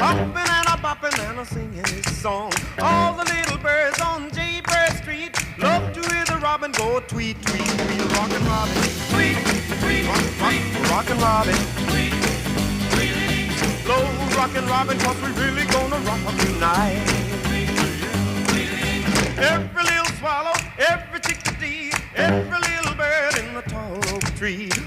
hopping and a bopping and a singing his song. All the little birds on Jaybird Street love to hear the robin go tweet, tweet, tweet. Rockin' Robin, tweet, tweet, rockin' Robin, tweet, tweet. Slow rockin' Robin, 'cause we really gonna rock tonight. Every little swallow, every chickadee, every little bird in the tall oak tree